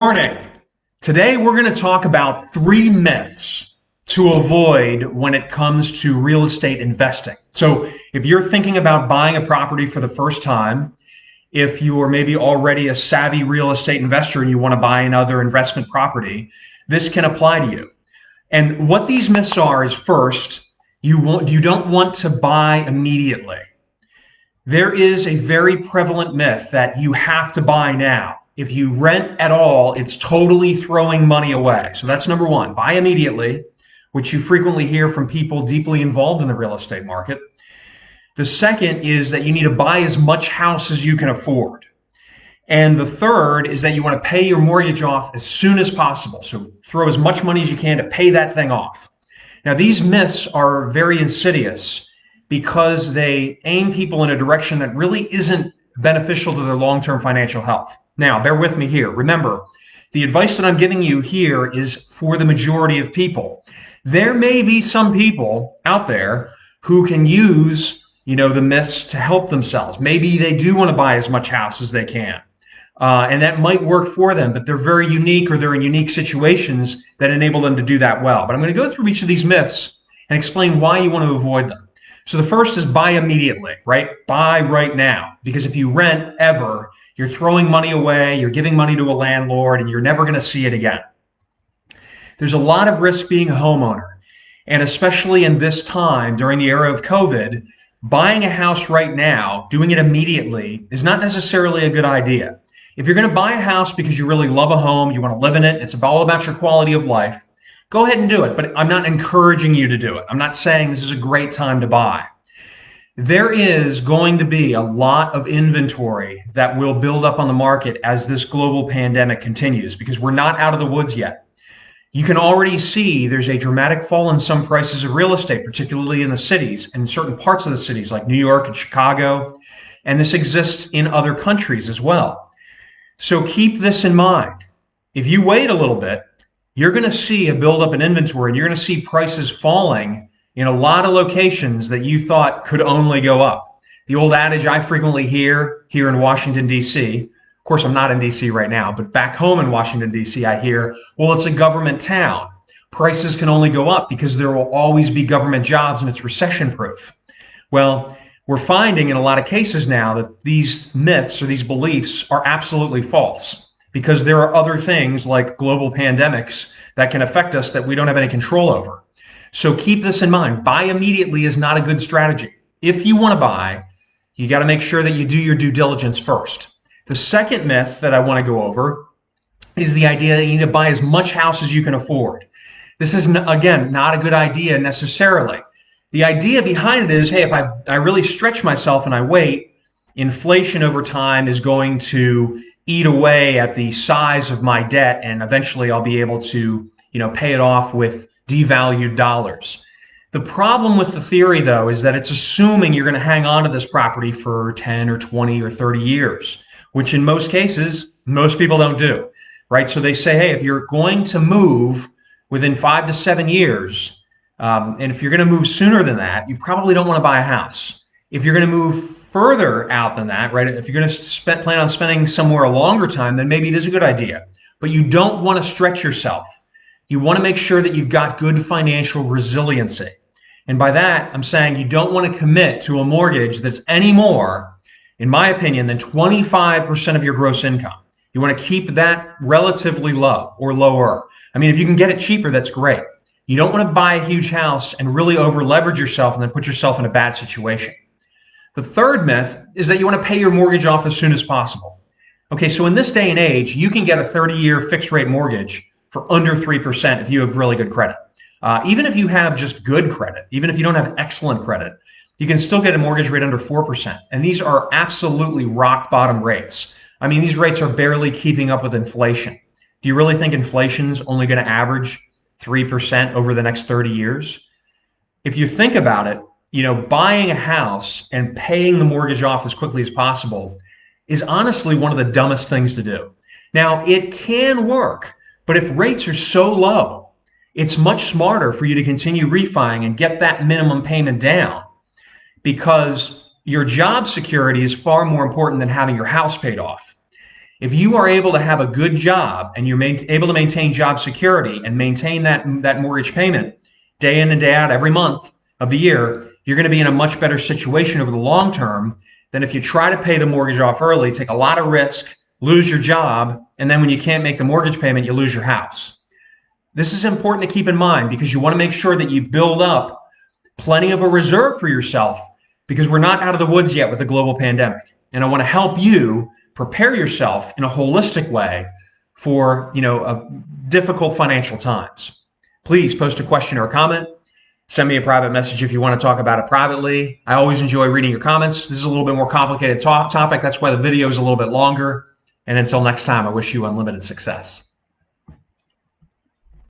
Morning. Today we're going to talk about three myths to avoid when it comes to real estate investing. So, if you're thinking about buying a property for the first time, if you are maybe already a savvy real estate investor and you want to buy another investment property, this can apply to you. And what these myths are is first, you don't want to buy immediately. There is a very prevalent myth that you have to buy now. If you rent at all, it's totally throwing money away. So that's number one, buy immediately, which you frequently hear from people deeply involved in the real estate market. The second is that you need to buy as much house as you can afford. And the third is that you want to pay your mortgage off as soon as possible. So throw as much money as you can to pay that thing off. Now, these myths are very insidious because they aim people in a direction that really isn't beneficial to their long-term financial health. Now, bear with me here. Remember, the advice that I'm giving you here is for the majority of people. There may be some people out there who can use, the myths to help themselves. Maybe they do want to buy as much house as they can. And that might work for them, but they're very unique or they're in unique situations that enable them to do that well. But I'm going to go through each of these myths and explain why you want to avoid them. So the first is buy immediately, right? Buy right now. Because if you rent ever, you're throwing money away, you're giving money to a landlord, and you're never going to see it again. There's a lot of risk being a homeowner. And especially in this time, during the era of COVID, buying a house right now, doing it immediately, is not necessarily a good idea. If you're going to buy a house because you really love a home, you want to live in it, it's all about your quality of life, go ahead and do it. But I'm not encouraging you to do it. I'm not saying this is a great time to buy. There is going to be a lot of inventory that will build up on the market as this global pandemic continues because we're not out of the woods yet. You can already see there's a dramatic fall in some prices of real estate, particularly in the cities and certain parts of the cities like New York and Chicago. And this exists in other countries as well. So keep this in mind. If you wait a little bit, you're going to see a buildup in inventory and you're going to see prices falling in a lot of locations that you thought could only go up. The old adage I frequently hear here in Washington, D.C., of course, I'm not in D.C. right now, but back home in Washington, D.C., I hear, well, it's a government town. Prices can only go up because there will always be government jobs and it's recession proof. Well, we're finding in a lot of cases now that these myths or these beliefs are absolutely false because there are other things like global pandemics that can affect us that we don't have any control over. So keep this in mind. Buy immediately is not a good strategy. If you want to buy, you got to make sure that you do your due diligence first. The second myth that I want to go over is the idea that you need to buy as much house as you can afford. This is, again, not a good idea necessarily. The idea behind it is, hey, if I really stretch myself and I wait, inflation over time is going to eat away at the size of my debt, and eventually I'll be able to, pay it off with devalued dollars. The problem with the theory, though, is that it's assuming you're going to hang on to this property for 10 or 20 or 30 years, which in most cases, most people don't do, right? So they say, hey, if you're going to move within 5 to 7 years, and if you're going to move sooner than that, you probably don't want to buy a house. If you're going to move further out than that, right? If you're going to plan on spending somewhere a longer time, then maybe it is a good idea. But you don't want to stretch yourself. You want to make sure that you've got good financial resiliency. And by that, I'm saying you don't want to commit to a mortgage that's any more, in my opinion, than 25% of your gross income. You want to keep that relatively low or lower. I mean, if you can get it cheaper, that's great. You don't want to buy a huge house and really over leverage yourself and then put yourself in a bad situation. The third myth is that you want to pay your mortgage off as soon as possible. Okay, so in this day and age, you can get a 30-year fixed rate mortgage for under 3% if you have really good credit. Even if you have just good credit, even if you don't have excellent credit, you can still get a mortgage rate under 4%. And these are absolutely rock bottom rates. I mean, these rates are barely keeping up with inflation. Do you really think inflation's only going to average 3% over the next 30 years? If you think about it, buying a house and paying the mortgage off as quickly as possible is honestly one of the dumbest things to do. Now, it can work, but if rates are so low, it's much smarter for you to continue refining and get that minimum payment down because your job security is far more important than having your house paid off. If you are able to have a good job and you're able to maintain job security and maintain that mortgage payment day in and day out every month of the year, you're going to be in a much better situation over the long term than if you try to pay the mortgage off early, take a lot of risk, lose your job, and then when you can't make the mortgage payment, you lose your house. This is important to keep in mind because you want to make sure that you build up plenty of a reserve for yourself because we're not out of the woods yet with the global pandemic. And I want to help you prepare yourself in a holistic way for, difficult financial times. Please post a question or a comment. Send me a private message if you want to talk about it privately. I always enjoy reading your comments. This is a little bit more complicated topic. That's why the video is a little bit longer. And until next time, I wish you unlimited success.